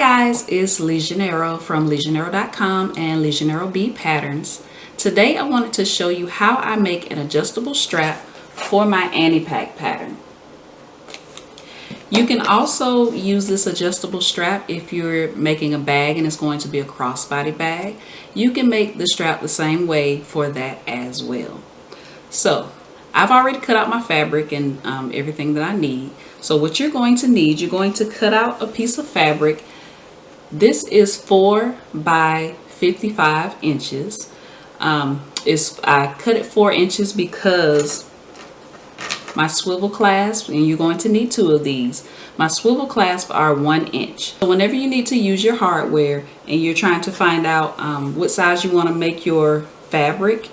guys, it's Legionero from Legionero.com and Legionero B Patterns. Today I wanted to show you how I make an adjustable strap for my Annie-Pack pattern. You can also use this adjustable strap if you're making a bag and it's going to be a crossbody bag. You can make the strap the same way for that as well. So I've already cut out my fabric and everything that I need. So what you're going to cut out a piece of fabric. This is 4 by 55 inches. I cut it 4 inches because my swivel clasp, and you're going to need 2 of these. My swivel clasps are 1 inch. So whenever you need to use your hardware and you're trying to find out what size you want to make your fabric,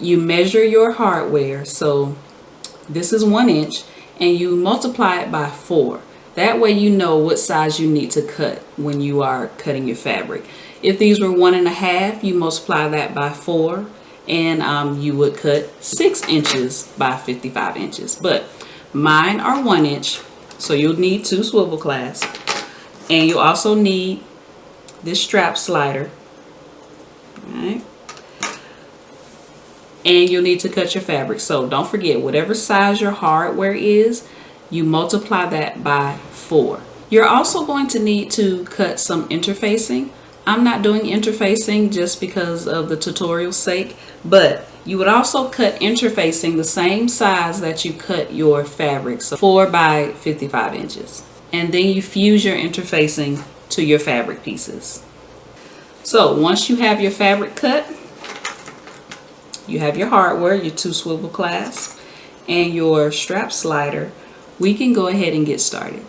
you measure your hardware. So this is 1 inch and you multiply it by 4. That way you know what size you need to cut when you are cutting your fabric. If these were 1.5, you multiply that by 4 and you would cut 6 inches by 55 inches. But mine are 1 inch, so you'll need 2 swivel clasps. And you also need this strap slider. Alright. And you'll need to cut your fabric. So don't forget, whatever size your hardware is, you multiply that by 4. You're also going to need to cut some interfacing. I'm not doing interfacing just because of the tutorial's sake, but you would also cut interfacing the same size that you cut your fabric, so 4 by 55 inches. And then you fuse your interfacing to your fabric pieces. So once you have your fabric cut, you have your hardware, your 2 swivel clasps, and your strap slider, we can go ahead and get started.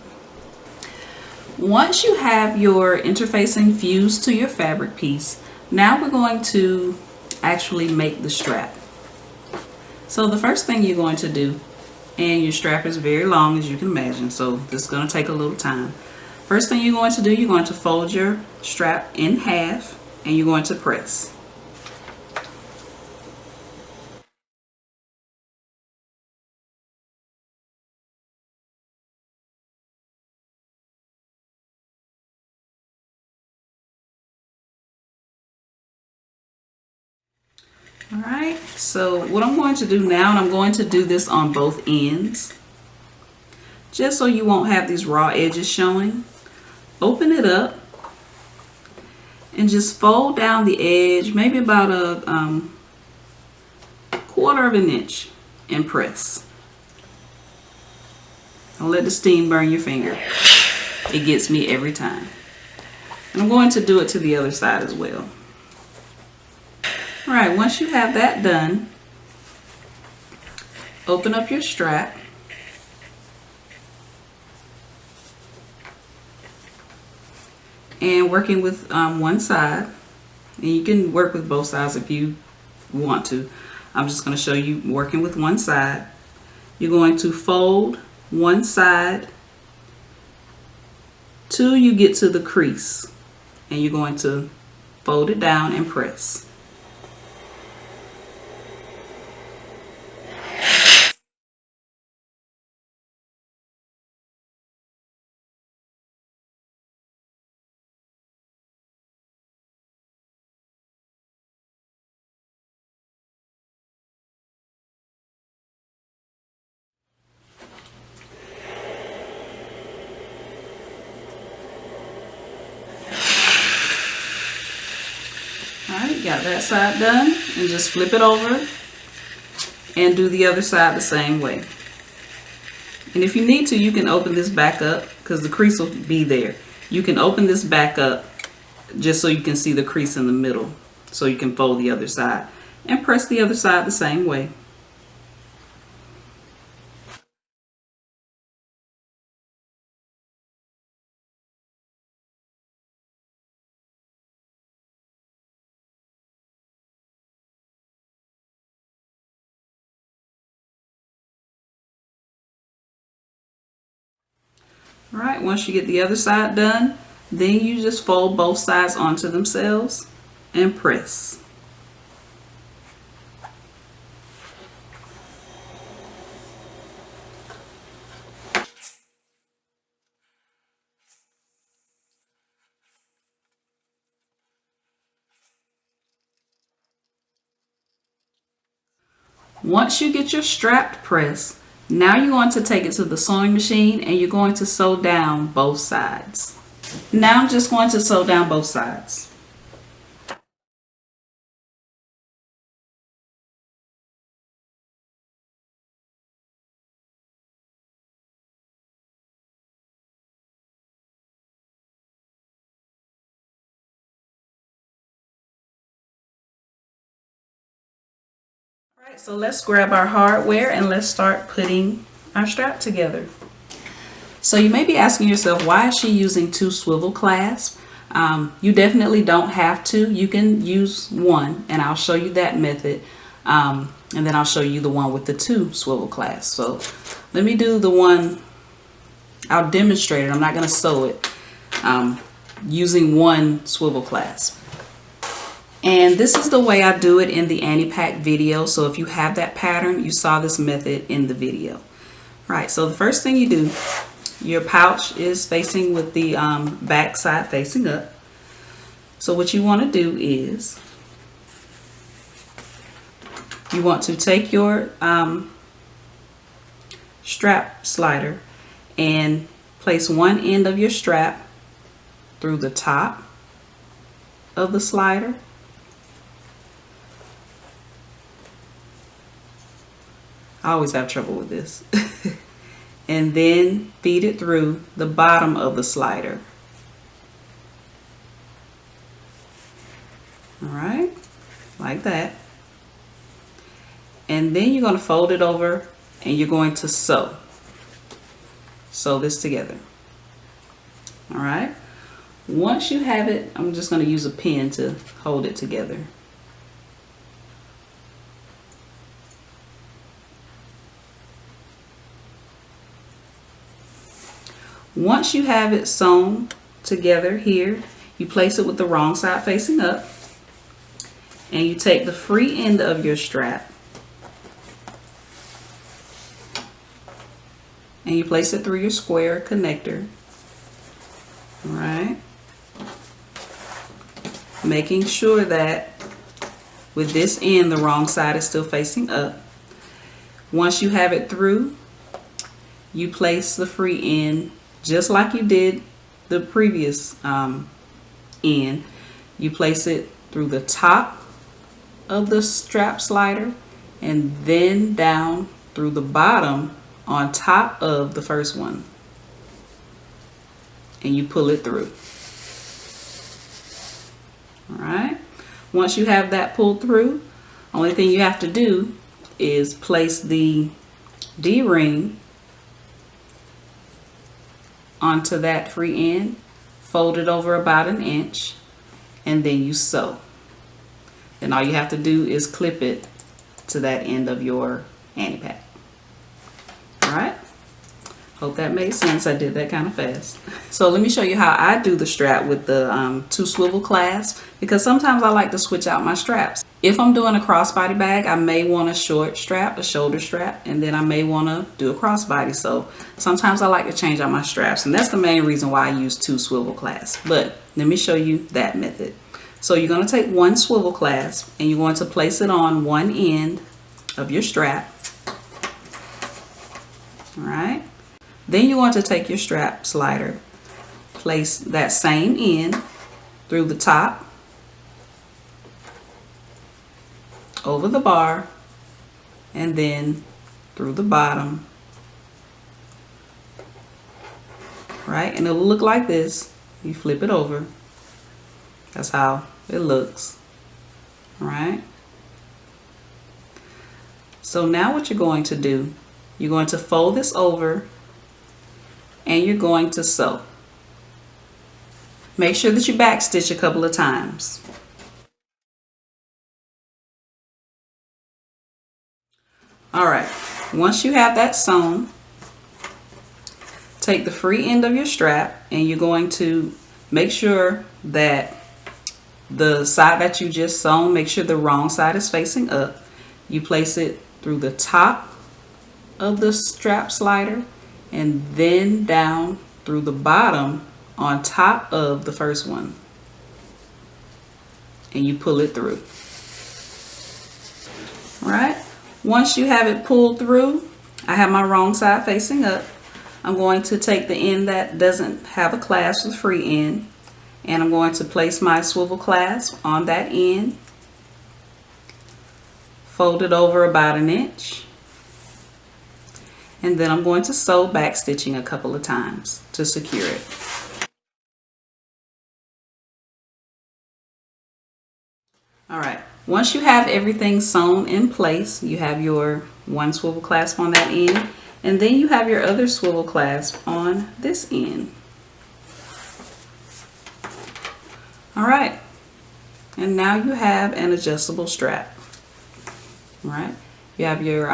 Once you have your interfacing fused to your fabric piece, now we're going to actually make the strap. So the first thing you're going to do, and your strap is very long as you can imagine, so this is going to take a little time. First thing you're going to do, you're going to fold your strap in half and you're going to press. Alright, so what I'm going to do now, and I'm going to do this on both ends, just so you won't have these raw edges showing. Open it up and just fold down the edge, maybe about a 1/4 of an inch, and press. Don't let the steam burn your finger. It gets me every time. And I'm going to do it to the other side as well. Alright, once you have that done, open up your strap. And working with one side, and you can work with both sides if you want to. I'm just going to show you working with one side. You're going to fold one side till you get to the crease, and you're going to fold it down and press. Alright, got that side done, and just flip it over and do the other side the same way. And if you need to, you can open this back up because the crease will be there. You can open this back up just so you can see the crease in the middle, so you can fold the other side and press the other side the same way. Alright, once you get the other side done, then you just fold both sides onto themselves and press. Once you get your strap pressed, now you're going to take it to the sewing machine and you're going to sew down both sides. Now I'm just going to sew down both sides. Alright, so let's grab our hardware and let's start putting our strap together. So you may be asking yourself, why is she using 2 swivel clasps? You definitely don't have to. You can use one, and I'll show you that method. And then I'll show you the one with the 2 swivel clasps. So let me do the one, I'll demonstrate it. I'm not going to sew it using 1 swivel clasp. And this is the way I do it in the Annie-Pack video. So if you have that pattern, you saw this method in the video. Right, so the first thing you do, your pouch is facing with the back side facing up. So what you want to do is, you want to take your strap slider and place one end of your strap through the top of the slider. I always have trouble with this. And then feed it through the bottom of the slider. All right, like that. And then you're going to fold it over and you're going to sew this together. All right, once you have it, I'm just going to use a pin to hold it together. Once you have it sewn together here, you place it with the wrong side facing up, and you take the free end of your strap and you place it through your square connector. All right, making sure that with this end the wrong side is still facing up. Once you have it through, you place the free end just like you did the previous end. You place it through the top of the strap slider and then down through the bottom on top of the first one, and you pull it through. All right, once you have that pulled through, only thing you have to do is place the D-ring onto that free end, fold it over about 1 inch, and then you sew. Then all you have to do is clip it to that end of your Annie-Pack. All right, hope that made sense. I did that kind of fast. So let me show you how I do the strap with the 2 swivel clasps, because sometimes I like to switch out my straps. If I'm doing a crossbody bag, I may want a short strap, a shoulder strap, and then I may want to do a crossbody. So sometimes I like to change out my straps, and that's the main reason why I use 2 swivel clasps. But let me show you that method. So you're going to take 1 swivel clasp and you're going to place it on one end of your strap. All right. Then you're going to take your strap slider, place that same end through the top, over the bar, and then through the bottom. Right, and it'll look like this. You flip it over. That's how it looks. All right. So now what you're going to do, you're going to fold this over and you're going to sew. Make sure that you back stitch a couple of times. All right, once you have that sewn, take the free end of your strap and you're going to make sure that the side that you just sewn, make sure the wrong side is facing up. You place it through the top of the strap slider and then down through the bottom on top of the first one, and you pull it through. All right, Once you have it pulled through, I have my wrong side facing up. I'm going to take the end that doesn't have a clasp, the free end, and I'm going to place my swivel clasp on that end, fold it over about 1 inch, and then I'm going to sew back stitching a couple of times to secure it. Alright, once you have everything sewn in place, you have your one swivel clasp on that end, and then you have your other swivel clasp on this end. Alright, and now you have an adjustable strap. Alright, you have your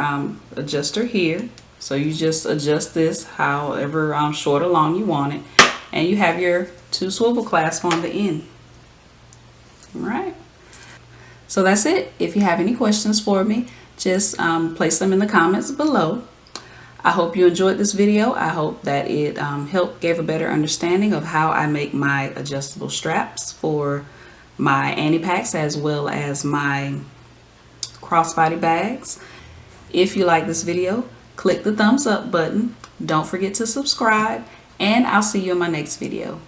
adjuster here, so you just adjust this however short or long you want it, and you have your 2 swivel clasps on the end. Alright, so that's it. If you have any questions for me, just place them in the comments below. I hope you enjoyed this video. I hope that it gave a better understanding of how I make my adjustable straps for my Annie packs as well as my crossbody bags. If you like this video, click the thumbs up button. Don't forget to subscribe, and I'll see you in my next video.